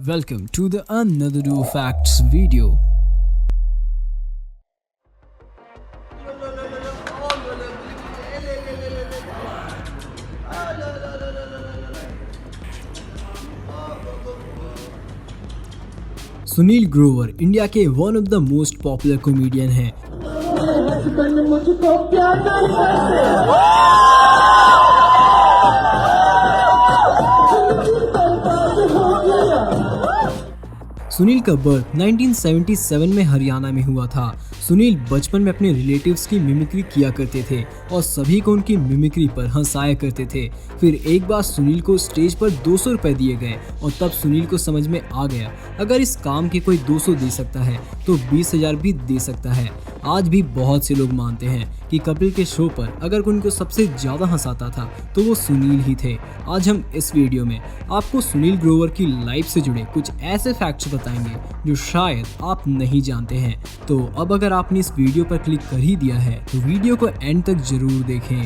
Welcome to the Another Do Facts video. Sunil Grover India के one of the most popular comedian हैं। सुनील का birth 1977 में हरियाणा में हुआ था। सुनील बचपन में अपने रिलेटिव्स की मिमिक्री किया करते थे और सभी को उनकी मिमिक्री पर हंसाया करते थे। फिर एक बार सुनील को स्टेज पर 200 रुपए दिए गए और तब सुनील को समझ में आ गया, अगर इस काम के कोई 200 दे सकता है तो 20,000 भी दे सकता है। आज भी बहुत से लोग मानते हैं कि कपिल के शो पर अगर उनको सबसे ज्यादा हंसाता था तो वो सुनील ही थे। आज हम इस वीडियो में आपको सुनील ग्रोवर की लाइफ से जुड़े कुछ ऐसे फैक्ट्स बताएंगे जो शायद आप नहीं जानते हैं। तो अब अगर आपने इस वीडियो पर क्लिक कर ही दिया है तो वीडियो को एंड तक जरूर देखें।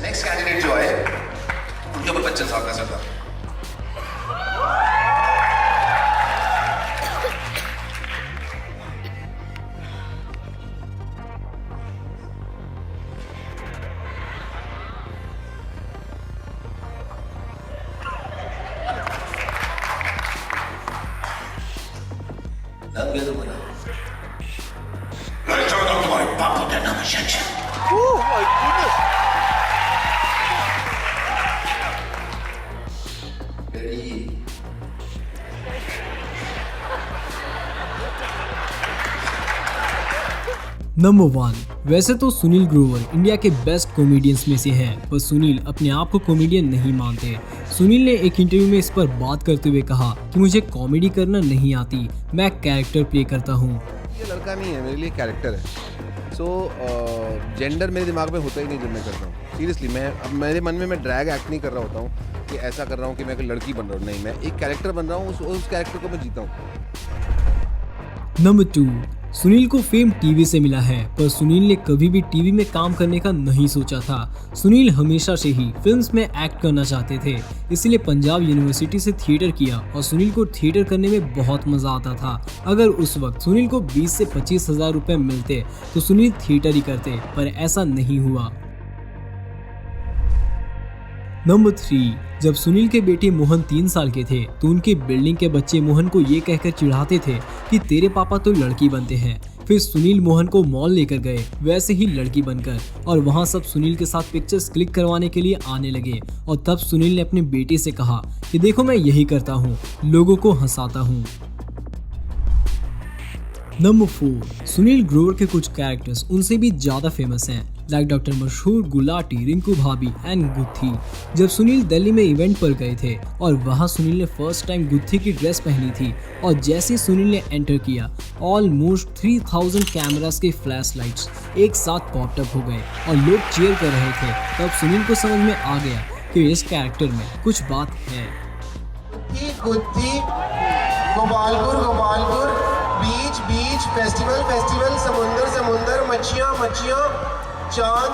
नेक्स्ट कैंडिडेट जो है उनके ऊपर 25 साल का सजा। लग गया तो बोला तुम्हारे पापा का नाम है। Oh my goodness! नंबर 1। वैसे तो सुनील ग्रोवर इंडिया के बेस्ट कॉमेडियंस में से हैं, पर सुनील अपने आप को कॉमेडियन नहीं मानते। सुनील ने एक इंटरव्यू में इस पर बात करते हुए कहा कि मुझे कॉमेडी करना नहीं आती, मैं कैरेक्टर प्ले करता हूँ। ये लड़का नहीं है, मेरे लिए कैरेक्टर है। जेंडर मेरे दिमाग में होता ही नहीं जब मैं करता हूँ। सीरियसली अब मेरे मन में मैं ड्रैग एक्ट नहीं कर रहा होता हूँ कि ऐसा कर रहा हूँ कि मैं एक लड़की बन रहा हूँ। नहीं, मैं एक कैरेक्टर बन रहा हूँ, उस कैरेक्टर को मैं जीता हूँ। नंबर 2। सुनील को फेम टीवी से मिला है, पर सुनील ने कभी भी टीवी में काम करने का नहीं सोचा था। सुनील हमेशा से ही फिल्म्स में एक्ट करना चाहते थे, इसलिए पंजाब यूनिवर्सिटी से थिएटर किया और सुनील को थिएटर करने में बहुत मजा आता था। अगर उस वक्त सुनील को 20 से 25,000 रुपए मिलते तो सुनील थिएटर ही करते, पर ऐसा नहीं हुआ। नंबर 3। जब सुनील के बेटे मोहन 3 साल के थे तो उनके बिल्डिंग के बच्चे मोहन को ये कहकर चिढ़ाते थे कि तेरे पापा तो लड़की बनते हैं। फिर सुनील मोहन को मॉल लेकर गए वैसे ही लड़की बनकर, और वहाँ सब सुनील के साथ पिक्चर्स क्लिक करवाने के लिए आने लगे। और तब सुनील ने अपने बेटे से कहा कि देखो मैं यही करता हूँ, लोगों को हंसाता हूँ। नंबर 4। सुनील ग्रोवर के कुछ कैरेक्टर्स उनसे भी ज्यादा फेमस हैं, लाइक डॉक्टर मशहूर, गुलाटी, रिंकू भाभी एंड गुत्थी। जब सुनील दिल्ली में इवेंट पर गए थे और वहां सुनील ने फर्स्ट टाइम गुत्थी की ड्रेस पहनी थी, और जैसे सुनील ने एंटर किया ऑलमोस्ट 3000 कैमरास के फ्लैश लाइट्स एक साथ पॉप अप हो गए और लोग चीयर कर रहे थे। तब सुनील को समझ में आ गया कि इस कैरेक्टर में कुछ बात है। गुत्थी, गोपालपुर, बीच, फेस्टिवल, समुंदर, मच्छियाँ, चांद,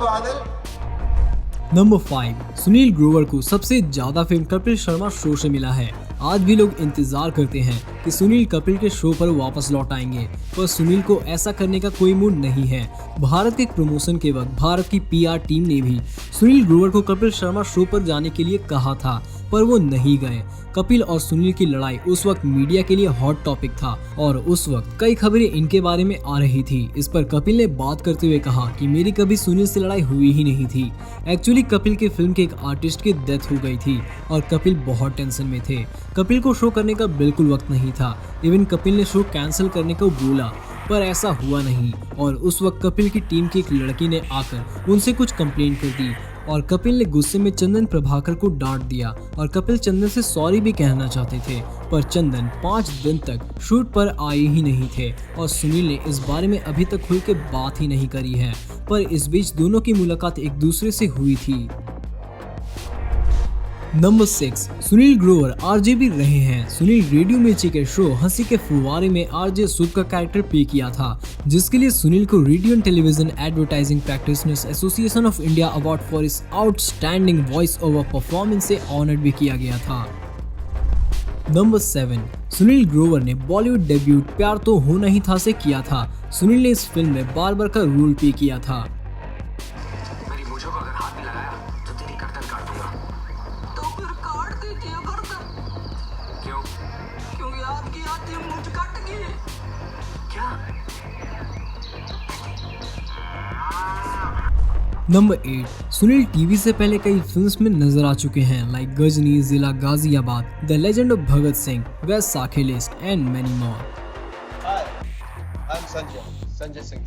बादल। नंबर 5। सुनील ग्रोवर को सबसे ज्यादा फेम कपिल शर्मा शो से मिला है। आज भी लोग इंतजार करते हैं कि सुनील कपिल के शो पर वापस लौट आएंगे, पर सुनील को ऐसा करने का कोई मूड नहीं है। भारत के प्रमोशन के वक्त भारत की PR टीम ने भी सुनील ग्रोवर को कपिल शर्मा शो पर जाने के लिए कहा था, पर वो नहीं गए। कपिल और सुनील की लड़ाई उस वक्त मीडिया के लिए हॉट टॉपिक था और उस वक्त कई खबरें इनके बारे में आ रही थी। इस पर कपिल ने बात करते हुए कहा कि मेरी कभी सुनील से लड़ाई हुई ही नहीं थी। एक्चुअली कपिल के फिल्म के एक आर्टिस्ट की डेथ हो गई थी और कपिल बहुत टेंशन में थे। कपिल को शो करने का बिल्कुल वक्त नहीं था। इवन कपिल ने शो कैंसिल करने को बोला, पर ऐसा हुआ नहीं। और उस वक्त कपिल की टीम की एक लड़की ने आकर उनसे कुछ कंप्लेंट कर दी और कपिल ने गुस्से में चंदन प्रभाकर को डांट दिया और कपिल चंदन से सॉरी भी कहना चाहते थे, पर चंदन 5 दिन तक शूट पर आए ही नहीं थे और सुनील ने इस बारे में अभी तक खुल के बात ही नहीं करी है। पर इस बीच दोनों की मुलाकात एक दूसरे से हुई थी। नंबर 6। सुनील ग्रोवर आरजे भी रहे हैं। सुनील रेडियो मिर्ची के शो हंसी के फुवारे में आरजे सुब का कैरेक्टर प्ले किया था, जिसके लिए सुनील को radio and television advertising practitioners association of India award for his outstanding voice over performance से ऑनर्ड भी किया गया था। नंबर 7, सुनील ग्रोवर ने बॉलीवुड डेब्यूट प्यार तो होना ही था से किया था। सुनील ने इस फिल्म में बार्बर का रोल प्ले किया था। मेरी मूंछों को अगर हाथ भी लगाया तो तेरी गर्दन काट दूंगा। तो फिर काट दीजिए गर्दन। क्यों? क्योंकि आपकी आती मूंछ कट गई है। क्या? नंबर 8, सुनील टीवी से पहले कई फिल्म्स में नजर आ चुके हैं like Ghajini, Zila Ghaziabad, the legend of Bhagat Singh, Vaisakhi list and many more. Hi, I'm Sanjay Singh.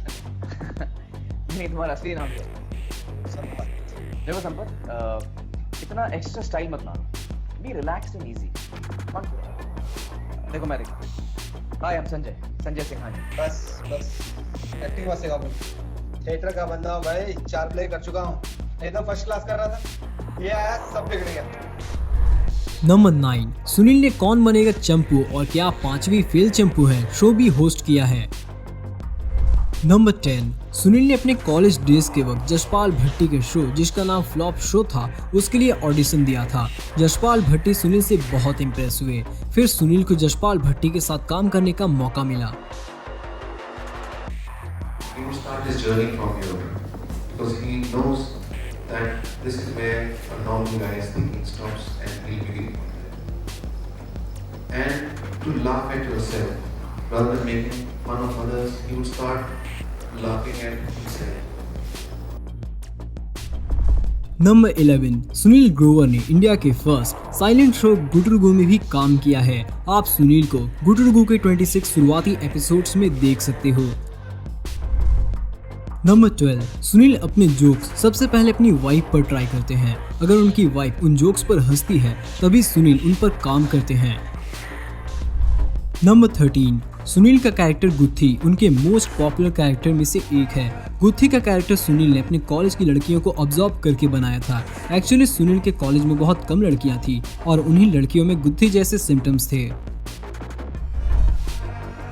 नहीं, तुम्हारा असली नाम क्या है? संपत। देखो संपत, इतना एक्स्ट्रा स्टाइल मत मारो। B relaxed and easy. देखो मैं देखो। हाय, आई एम संजय सिंघानी। बस एक्टिंग वास्ते का बोल। थिएटर का बंदा हूँ भाई, 4 प्ले कर चुका हूँ। एकदम फर्स्ट क्लास कर रहा था, ये आया सब बिगड़ गया। नंबर 9, सुनील ने कौन बनेगा चंपू और क्या 5वीं फेल चंपू है शो भी होस्ट किया है। नंबर 10, सुनील ने अपने कॉलेज डेज के वक्त जसपाल भट्टी के शो जिसका नाम फ्लॉप शो था उसके लिए ऑडिशन दिया था। जसपाल भट्टी सुनील से बहुत इम्प्रेस हुए, फिर सुनील को जसपाल भट्टी के साथ काम करने का मौका मिला। He will start his journey from here because he knows that this is where a normal guy's thinking stops and he'll begin from there. And to laugh at yourself rather than making fun of others, he will start laughing at himself. Number 11, Sunil Grover ने India के first silent show गुटुरगु में भी काम किया है। आप सुनील को गुटुरगु के 26 शुरुआती एपिसोड्स में देख सकते हो। नंबर 12, सुनील अपने जोक्स सबसे पहले अपनी वाइफ पर ट्राई करते हैं। अगर उनकी वाइफ उन जोक्स पर हंसती है तभी सुनील उन पर काम करते हैं। नंबर 13, सुनील का कैरेक्टर गुत्थी उनके मोस्ट पॉपुलर कैरेक्टर में से एक है। गुत्थी का कैरेक्टर सुनील ने अपने कॉलेज की लड़कियों को ऑब्जर्व करके बनाया था। एक्चुअली सुनील के कॉलेज में बहुत कम लड़कियां थी और उन्हीं लड़कियों में गुत्थी जैसे सिम्टम्स थे।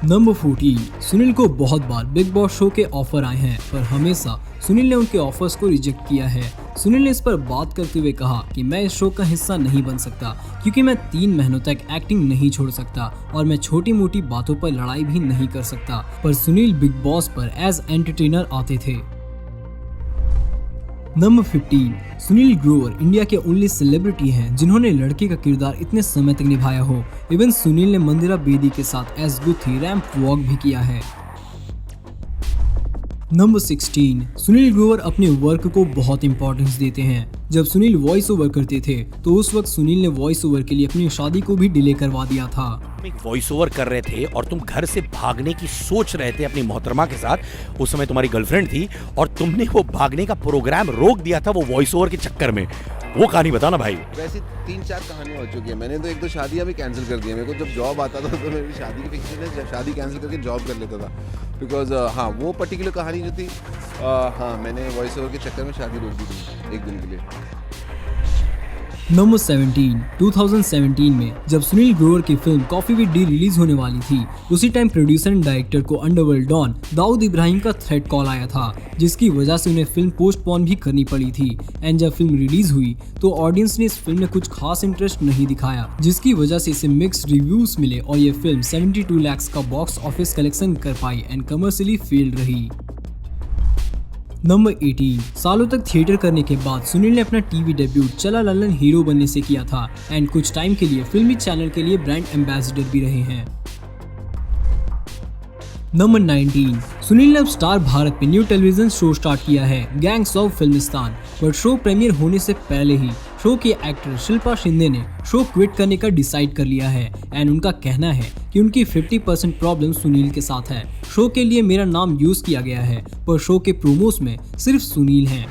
नंबर 14, सुनील को बहुत बार बिग बॉस शो के ऑफर आए हैं पर हमेशा सुनील ने उनके ऑफर्स को रिजेक्ट किया है। सुनील ने इस पर बात करते हुए कहा कि मैं इस शो का हिस्सा नहीं बन सकता क्योंकि मैं 3 महीनों तक एक्टिंग नहीं छोड़ सकता और मैं छोटी मोटी बातों पर लड़ाई भी नहीं कर सकता। पर सुनील बिग बॉस पर एज एंटरटेनर आते थे। नंबर 15, सुनील ग्रोवर इंडिया के ओनली सेलिब्रिटी हैं जिन्होंने लड़के का किरदार इतने समय तक निभाया हो। इवन सुनील ने मंदिरा बेदी के साथ एज गुत्थी रैंप वॉक भी किया है। नंबर 16, सुनील ग्रोवर अपने वर्क को बहुत इंपॉर्टेंस देते हैं। जब सुनील वॉइस ओवर करते थे तो उस वक्त सुनील ने वॉइस ओवर के लिए अपनी शादी को भी डिले करवा दिया था। तुम एक वॉइस ओवर कर रहे थे और तुम घर से भागने की सोच रहे थे अपनी मोहतरमा के साथ। उस समय तुम्हारी गर्लफ्रेंड थी और तुमने वो भागने का प्रोग्राम रोक दिया था वो वॉइस ओवर के चक्कर में। वो कहानी बताना भाई। वैसे 3-4 कहानियाँ हो चुकी है। मैंने तो 1-2 शादियाँ भी कैंसिल कर दी है। मेरे को जब जॉब आता था तो मेरी शादी के पिक्चर में शादी कैंसिल करके जॉब कर लेता था बिकॉज हाँ वो पर्टिकुलर कहानी जो थी हाँ मैंने वॉइस ओवर के चक्कर में शादी रोक दी थी 1 दिन के लिए। नंबर 17, 2017 में जब सुनील ग्रोवर की film coffee with D release होने वाली थी उसी टाइम प्रोड्यूसर एंड डायरेक्टर को अंडरवर्ल्ड डॉन दाऊद इब्राहिम का थ्रेट कॉल आया था जिसकी वजह से उन्हें फिल्म पोस्टपोन भी करनी पड़ी थी। एंड जब फिल्म रिलीज हुई तो ऑडियंस ने इस फिल्म में कुछ खास इंटरेस्ट नहीं दिखाया जिसकी वजह से इसे मिक्स्ड रिव्यूज मिले और ये फिल्म 72 लाख का बॉक्स ऑफिस कलेक्शन कर पाई एंड कमर्शियली फेल्ड रही। नंबर 18, सालों तक थिएटर करने के बाद सुनील ने अपना टीवी डेब्यूट चला लल्लन हीरो बनने से किया था एंड कुछ टाइम के लिए फिल्मी चैनल के लिए ब्रांड एम्बेसडर भी रहे हैं। नंबर 19, सुनील ने अब स्टार भारत पे न्यू टेलीविजन शो स्टार्ट किया है gangs of Filmistan. But show premiere होने से पहले ही शो की एक्टर शिल्पा शिंदे ने शो क्विट करने का डिसाइड कर लिया है एंड उनका कहना है कि उनकी 50% प्रॉब्लम सुनील के साथ है। शो के लिए मेरा नाम यूज किया गया है पर शो के प्रोमोस में सिर्फ सुनील हैं।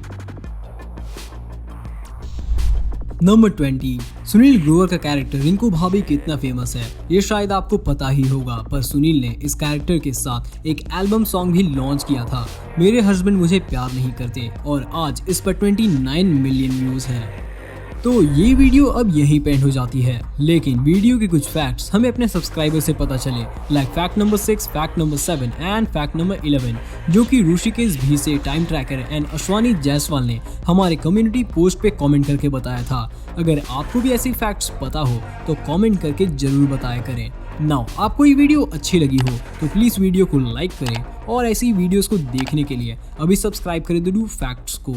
नंबर 20, सुनील ग्रोवर का कैरेक्टर रिंकू भाभी कितना फेमस है ये शायद आपको पता ही होगा पर सुनील ने इस कैरेक्टर के साथ एक एल्बम सॉन्ग भी लॉन्च किया था मेरे हस्बैंड मुझे प्यार नहीं करते और आज इस पर 29 मिलियन व्यूज हैं। तो ये वीडियो अब यहीं पे एंड हो जाती है, लेकिन वीडियो के कुछ फैक्ट्स हमें अपने सब्सक्राइबर से पता चले, like fact number 6, fact number 7 and fact number 11, जो कि ऋषिकेश भी से time tracker and Ashwini Jaiswal ने हमारे कम्युनिटी पोस्ट पे कमेंट करके बताया था। अगर आपको भी ऐसी फैक्ट्स पता हो तो कमेंट करके जरूर बताया करें। नाउ आपको ये वीडियो अच्छी लगी हो तो प्लीज वीडियो को लाइक करें और ऐसी वीडियोस को देखने के लिए अभी सब्सक्राइब करें द डू फैक्ट्स को।